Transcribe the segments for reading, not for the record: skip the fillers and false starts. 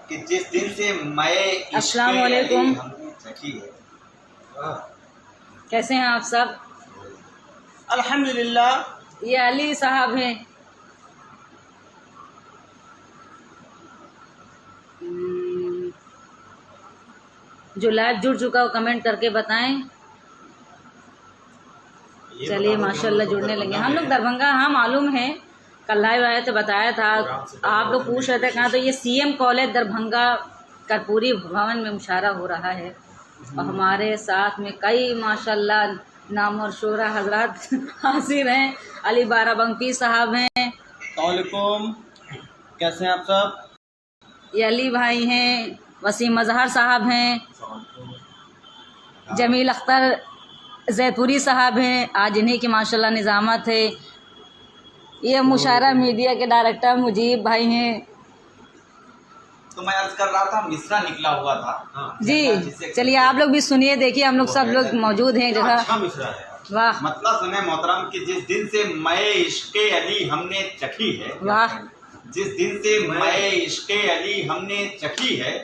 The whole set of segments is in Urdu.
کہ جس دن سے میں السلام علیکم، چکی ہے۔ کیسے ہیں آپ سب؟ الحمدللہ۔ یہ علی صاحب ہیں، جو لائیو جڑ چکا ہو کمنٹ کر کے بتائیں۔ چلیے ماشاءاللہ جڑنے لگے۔ ہم لوگ دربھنگا، ہاں معلوم ہے، کل لائیو آئے تھے بتایا تھا، آپ لوگ پوچھ رہے تھے کہاں، تو یہ C M college Darbhanga Karpoori Bhawan میں مشاعرہ ہو رہا ہے، اور ہمارے ساتھ میں کئی ماشاءاللہ نام اور شہرا حضرات حاضر ہیں۔ علی بارہ بنکی صاحب ہیں، السلام علیکم، کیسے ہیں آپ سب؟ یہ علی بھائی ہیں، وسیم اظہر صاحب ہیں، جمیل اختر زیتوری صاحب ہیں، آج انہیں کی ماشاءاللہ نظامت ہے۔ یہ مشاعرہ میڈیا کے ڈائریکٹر مجیب بھائی ہیں۔ تو میں عرض کر رہا تھا مصرع نکلا ہوا تھا جی چلیے آپ لوگ بھی سنیے، دیکھیے ہم لوگ سب لوگ موجود ہیں جگہ۔ واہ مطلب سنیں محترم کہ جس دن سے میں عشق علی ہم نے چکھی ہے، واہ، جس دن سے میں عشق علی ہم نے چکھی ہے،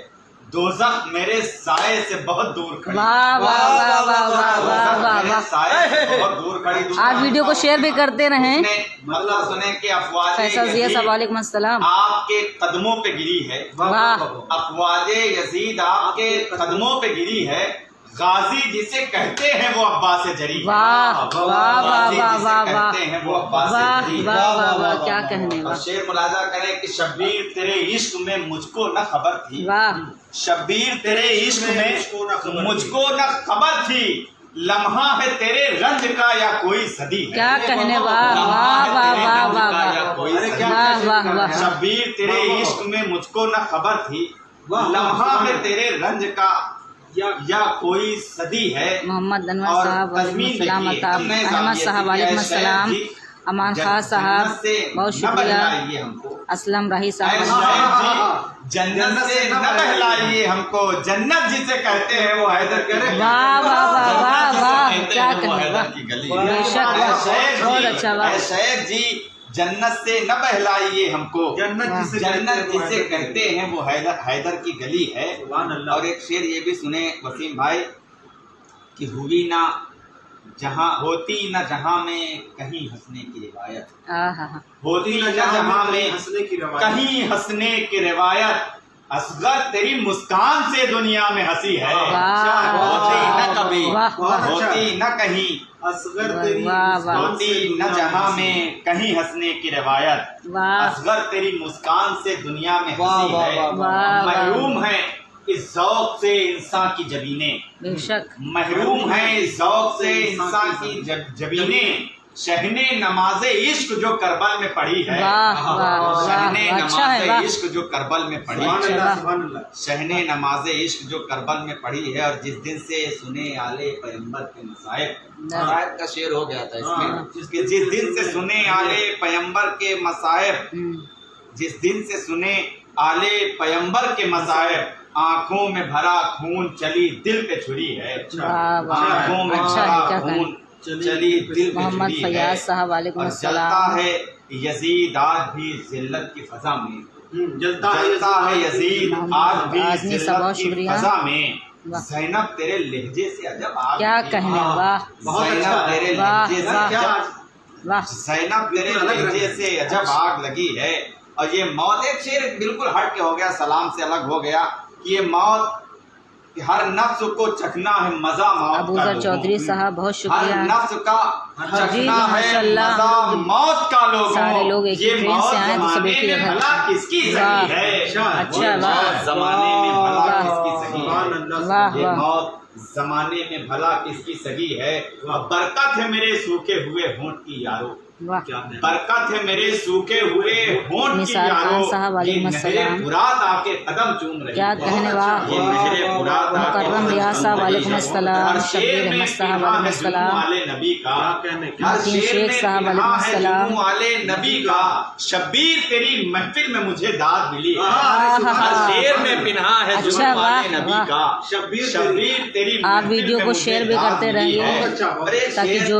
دوزخ میرے سائے سے بہت دور کھڑی، واہ واہ واہ واہ واہ واہ واہ میرے واہ۔ سائے سے بہت دور کھڑی۔ آپ ویڈیو کو شیئر بھی کرتے رہیں۔ مطلب سنیں کہ افواج فیصل ضیاء صاحب وعلیکم السلام۔ آپ کے قدموں پہ گری ہے، واہ افواج یزید آپ کے قدموں پہ گری ہے، غازی جسے کہتے ہیں وہ عباس جری ہے، واہ واہ واہ غازی واہ جسے واہ واہ کہتے ہیں وہ عباس واہ جری ہے۔ واہ واہ واہ، کیا کہنے، اور واہ شعر ملاحظہ کریں کہ شبیر تیرے عشق میں مجھ کو نہ خبر تھی، واہ شبیر تیرے عشق میں مجھ کو نہ خبر تھی، لمحہ ہے تیرے رنج کا یا کوئی صدی ہے، کیا کہنے، واہ واہ واہ واہ واہ واہ واہ واہ واہ۔ شبیر تیرے عشق میں مجھ کو نہ خبر تھی، لمحہ ہے تیرے رنج کا یا کوئی صدی ہے۔ محمد انور صاحب وعلیکم السلام، الطاف احمد صاحب وعلیکم السلام، امان خان صاحب بہت شکریہ، اسلم راہی صاحب اے شاہد جی جنت سے نہ بہلائیے ہم کو، جنت جسے کہتے ہیں وہ حیدر کی گلی، واہ واہ واہ واہ واہ، کیا وہ کہنے، حیدر واہ کی گلی۔ بے شک، بہت اچھا، واہ اے شیخ جی جنت سے نہ بہلائیے ہم کو، جنت جسے کہتے ہیں وہ حیدر کی گلی ہے۔ اور ایک شعر یہ بھی سنیں وسیم بھائی کہ ہوئی نہ جہاں ہوتی نہ جہاں میں کہیں ہنسنے کی روایت، ہوتی نہ جہاں میں کہیں ہنسنے کی روایت، اصغر تیری مسکان سے دنیا میں ہنسی ہے، ہوتی نہ کبھی ہوتی نہ کہیں، ہوتی نہ جہاں میں کہیں ہنسنے کی روایت، اصغر تیری مسکان سے دنیا میں ہنسی ہے، محروم ہے اس ذوق سے انسان کی جبینیں، بے شک، محروم ہے اس ذوق سے انسان کی جبینیں، شہنے نماز عشق جو کربل میں پڑھی ہے، شہنے نماز عشق جو کربل میں پڑھی ہے، شہنے نماز عشق جو کربل میں پڑھی ہے، اور جس دن سے سنے آلے پیمبر کے مصائب، مصائب کا شعر ہو گیا تھا اس میں، کہ جس دن سے سنے آلے پیمبر کے مصائب، جس دن سے سنے آلے پیمبر کے مصائب، آنکھوں میں بھرا خون چلی دل پہ چھری ہے، آنکھوں میں بھرا خون چلی دل پہ محمد چھری ہے، فیاض صاحب وعلیکم اور السلام۔ جلتا ہے یزید آج بھی ذلت کی فضا میں، جلتا ہے یزید آج بھی ذلت کی فضا میں، زینب تیرے لہجے سے عجب آگ، کیا کہنے، واہ زینب تیرے لہجے سے عجب، واہ، زینب تیرے لہجے سے عجب آگ لگی ہے۔ اور یہ موت، ایک شعر بالکل ہٹ کے ہو گیا، سلام سے الگ ہو گیا، کہ یہ موت کہ ہر نفس کو چکھنا ہے مزہ موت کا، ابوذر چودھری صاحب بہت شکریہ، ہر نفس کا چکھنا ہے مزہ موت کا لوگوں، سارے لوگ ایک یہ ٹرین موت سے آئے تو سب ایک ہی زمانے میں جگہ، بھلا کس کی سہی ہے، اچھا، یہ موت زمانے میں بھلا کس کی سہی واہ ہے، یہ واہ، موت زمانے میں بھلا کس کی سہی ہے، اور برکت ہے میرے سوکھے ہوئے ہونٹ کی یارو، برکت ہے میرے سوکھے ہوئے ہونٹ کی نثار خان یارو، صاحب علیکم یہ السلام، نہر فرات آ کے قدم چوم رہی کیا کہنے، واہ، یہ نہر فرات آ کے مکرم ریاض صاحب وعلیکم السلام، شبیر احمد صاحب وعلیکم السلام، نبی کا، متین شیخ صاحب وعلیکم السلام، نبی کا، شبیر تیری محفل میں مجھے داد ملی، ہر شیر میں پنہا ہے اچھا، جنون واہ، والے نبی واہ، کا، شبیر تیری آپ محفل ویڈیو میں کو مجھے شیئر بھی داد کرتے ملی رہیے ہے۔ اور ایک تاکہ شعر جو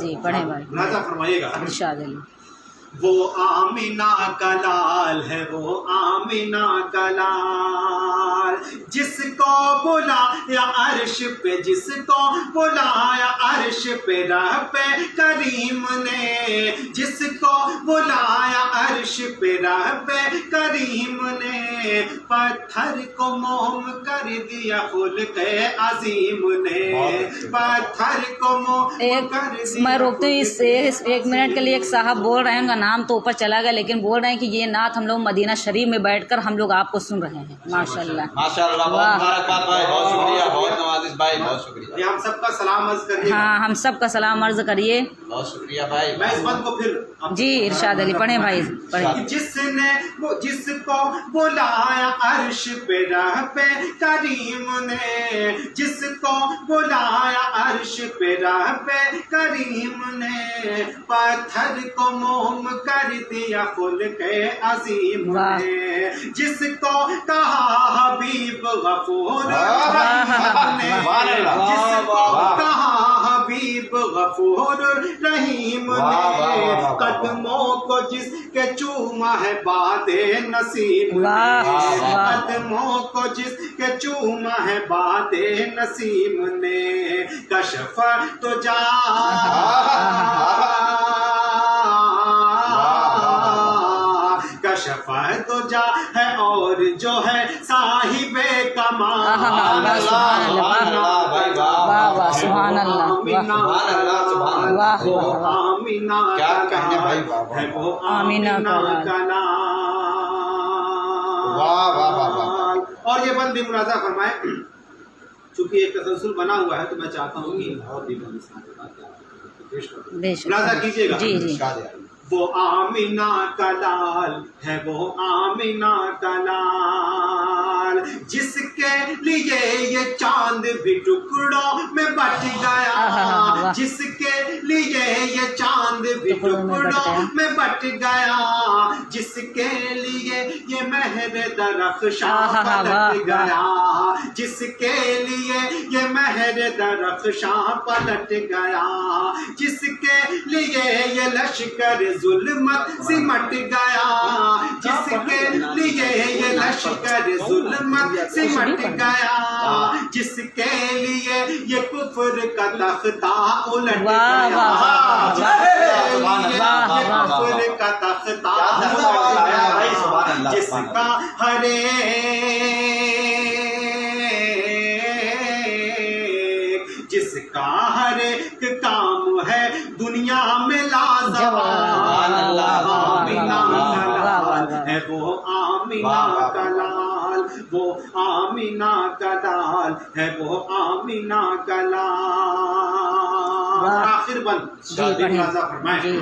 جی پڑھیں بھائی، ملاحظہ فرمائیے گا. ارشاد علی. وہ آمینہ کا لال ہے، وہ آمینہ کا لال، جس کو بلایا عرش پہ، جس کو بلایا عرش پہ رب کریم نے، جس کو بلایا عرش پہ رب کریم نے، پتھر کو موم کر دیا خلق عظیم نے، پتھر کو موم کر دیا. میں روکتے ہوں اس 1 منٹ کے لیے. ایک صاحب بول رہے ہیں، ان کا نام تو اوپر چلا گیا، لیکن بول رہے ہیں کہ یہ نعت ہم لوگ مدینہ شریف میں بیٹھ کر ہم لوگ آپ کو سن رہے ہیں. ماشاء اللہ ماشاء اللہ، بہت مبارکباد بھائی، بہت شکریہ، بہت نوازش بھائی، بہت شکریہ. یہ ہم سب کا سلام عرض کریے. ہاں ہم سب کا سلام عرض کریے. بہت شکریہ بھائی. میں اس بند کو پھر جی ارشاد علی پڑھیں بھائی پڑھیں. جس نے جس کو بلایا عرش پہ رب کریم نے، جس کو بلایا عرش پہ رب کریم نے، پتھر کو موم کر دیا خلق عظیم نے، جس کو کہا حبیب غفور رحیم نے، جس کو کہا حبیب غفور رحیم نے، قدموں کو جس کے چوما ہے باد نسیم نے، قدموں کو جس کے چوما ہے باد نسیم نے، کشف تو جا کشف تو جا ہے اور جو ہے صاحب کمال. سبحان اللہ، آمینہ کیا کہنے بھائی، ہے، وہ آمینہ کا لال. اور یہ بند بھی ملاحظہ فرمائے، چونکہ ایک تسلسل بنا ہوا ہے تو میں چاہتا ہوں کہ اور بھی بند اس میں ملاحظہ کیجیے گا. جی جی. وہ آمینہ کا لال ہے، وہ آمینہ کا لال، جس کے لیے یہ چاند بھی ٹکڑوں میں بٹ گیا، جس کے لیے یہ چاند بھی ٹکڑوں میں بٹ گیا، جس کے لیے یہ مہر درخشاں پلٹ گیا، جس کے لیے یہ مہر درخشاں پلٹ گیا، جس کے لیے یہ لشکر ظلمت سمٹ گیا، جس کے لیے یہ لشکر ظلمت سمٹ گیا، جس کے لیے یہ کفر کا تختہ الٹ گیا، کفر کا تختہ الٹ گیا، جس کا ہر جس کا ہر ایک کام ہے دنیا میں لازوال. آمینہ کا لال ہے، وہ آمینہ کا لال، وہ آمینہ کا لال ہے، وہ آمینہ کا لال. آخر بند ملاحظہ فرمائیں،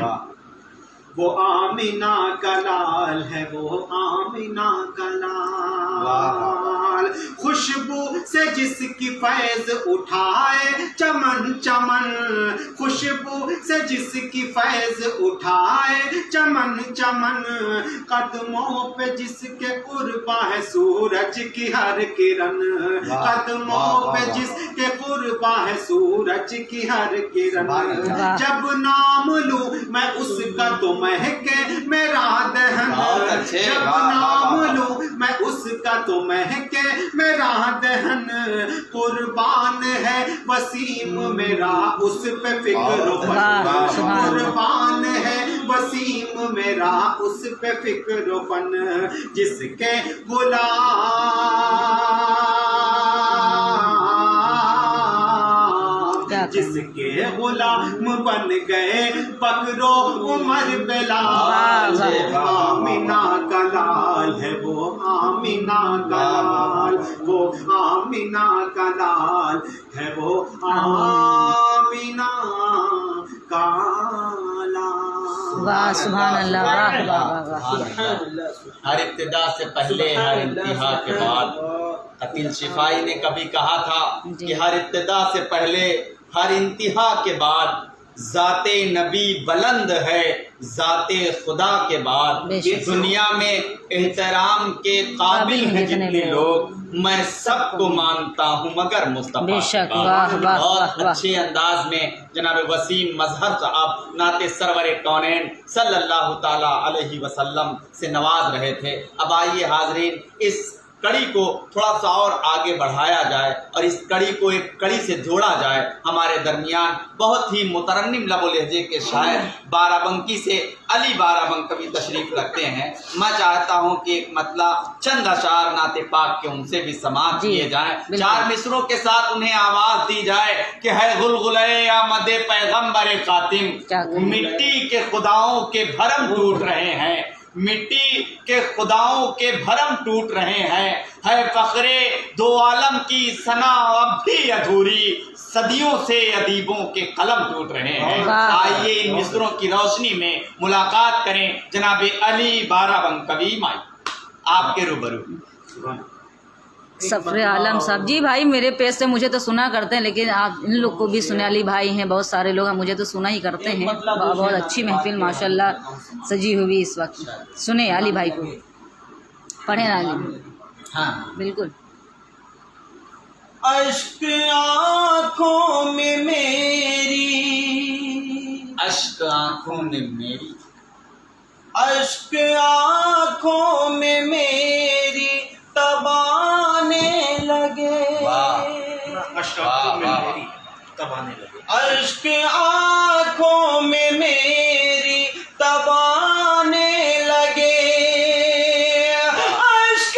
وہ آمینہ کا لال ہے، وہ آمینہ کا لال، خوشبو سے جس کی فیض اٹھائے چمن چمن، خوشبو سے جس کی فیض اٹھائے چمن چمن، قدموں پہ جس کے قرباں ہے سورج کی ہر کرن، قدموں پہ جس کے قرباں ہے سورج کی ہر کرن، جب نام لوں میں اس کا تو مہکے میرا دہن، جب نام لوں میں اس کا تو مہکے میرا دہن، قربان ہے وسیم میرا اس پہ فکر و فن، قربان ہے وسیم میرا اس پہ فکر و فن، جس کے غلام جس کے غلام بن گئے بکرو عمر بلال. آمینہ کا لال ہے، وہ آمینہ کا لال، وہ آمینہ کا لال ہے، وہ آمینہ کا لال. واہ سبحان اللہ، واہ واہ واہ. ہر ابتدا سے پہلے ہر انتہا کے بعد. عقیل شفائی نے کبھی کہا تھا کہ ہر ابتدا سے پہلے ہر انتہا کے بعد ذات نبی بلند ہے ذات خدا کے بعد. بے یہ شک. دنیا میں احترام کے قابل ہیں جتنے لوگ میں سب کو مانتا ہوں مگر مصطفیٰ بے کے شک. بعد. واہ واہ بہت واہ اچھے انداز میں جناب وسیم مظہر صاحب نعت سرور کونین صلی اللہ تعالی علیہ وسلم سے نواز رہے تھے. اب آئیے حاضرین اس کڑی کو تھوڑا سا اور آگے بڑھایا جائے اور اس کڑی کو ایک کڑی سے جوڑا جائے. ہمارے درمیان بہت ہی مترنم لب و لہجے کے شاعر بارہ بنکی سے علی بارہ بنکوی تشریف رکھتے ہیں. میں چاہتا ہوں کہ ایک مطلع چند اشعار نعت پاک کے ان سے بھی سماعت کیے جائیں. بالکل. 4 مصروں کے ساتھ انہیں آواز دی جائے کہ ہے غلغلے آمد پیغمبر خاتم. کیا کہیں؟ مٹی کے خداؤں کے بھرم ٹوٹ رہے ہیں مٹی کے خداؤں کے بھرم ٹوٹ رہے ہیں. ہے فخر دو عالم کی ثنا اب بھی ادھوری صدیوں سے ادیبوں کے قلم ٹوٹ رہے ہیں. واہ. آئیے ان مصروں کی روشنی میں ملاقات کریں جناب علی بارہ بنکوی مائی آپ کے روبرو. سفر عالم صاحب جی بھائی میرے پیج سے مجھے تو سنا کرتے ہیں لیکن آپ ان لوگ کو بھی سنے علی بھائی ہیں بہت سارے لوگ ہیں مجھے تو سنا ہی کرتے ہیں. بہت اچھی محفل ماشاءاللہ سجی ہوئی اس وقت. سنیں علی بھائی کو پڑھیں نا علی. ہاں بالکل. اشک آنکھوں میں میری اشک آنکھوں نے میری اشک آنکھوں میں میری تبانے لگے. اشک اشک آنکھوں میں میری تبانے لگے. اشک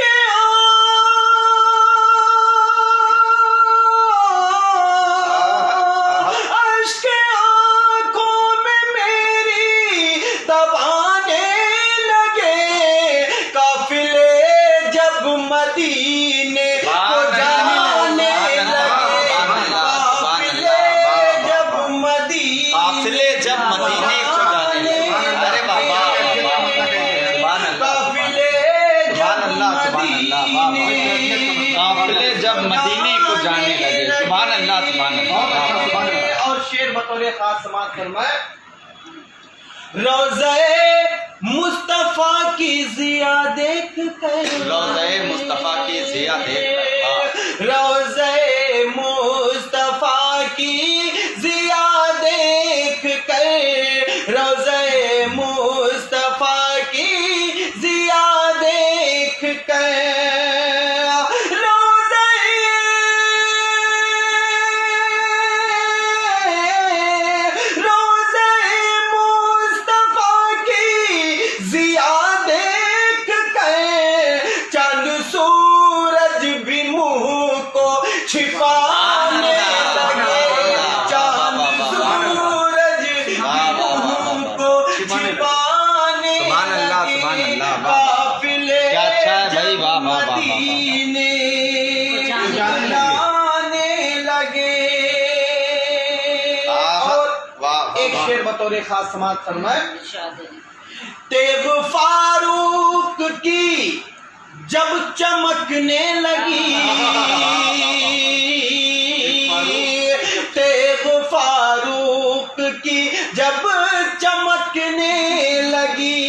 اشک آنکھوں میں میری تبانے لگے. قافلے جب مدینے کو جانے لگے. قافلے جب مدینے قافلے جب مدینے کو جانے لگے. ارے بابا قافلے جب مدینے کو جانے لگے. سبحان اللہ سبحان اللہ. اور شعر بطور خاص سماعت فرمائے. روضہ مصطفیٰ کی ضیا دیکھ کر روضہ مصطفیٰ کی ضیا دیکھ کر روضہ مصطفیٰ کی ضیا دیکھ کر روضہ مصطفیٰ کی ضیا دیکھ کر چھپانے لگے. چاند سورج منہ کو چھپانے لگے. قافلے جب مدینے جانے لگے. اور ایک شعر بطور خاص سماعت فرمائے. تیغ فاروق کی جب چمکنے لگی تیغ فاروق کی جب چمکنے لگی.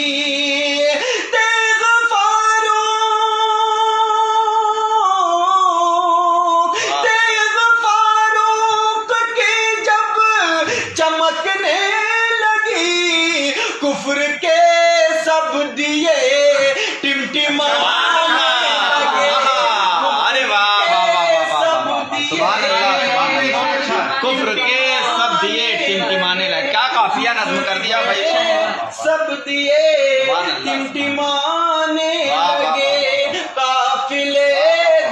تیغ فاروق کی جب چمکنے لگی کفر کے سب دیے ٹمٹمانے لگے. ارے واہ واہ واہ واہ واہ سبحان اللہ. کفر کے سب دیے ٹمٹمانے لگے. کیا قافیہ نظم کر دیا بھائی. سب دیے ٹمٹمانے لگے. قافلے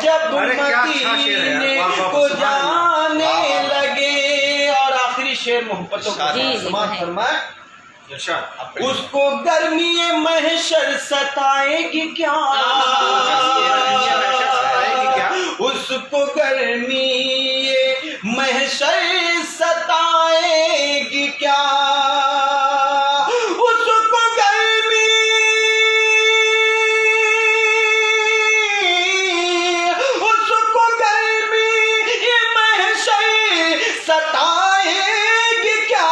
جب مدینے کو جانے لگے. اور آخری شعر محبتوں کا سماعت فرمائے. اس کو گرمی محشر ستائے گی کیا اس کو گرمی محشر ستائے گی کیا اس کو گرمی محشر ستائے گی کیا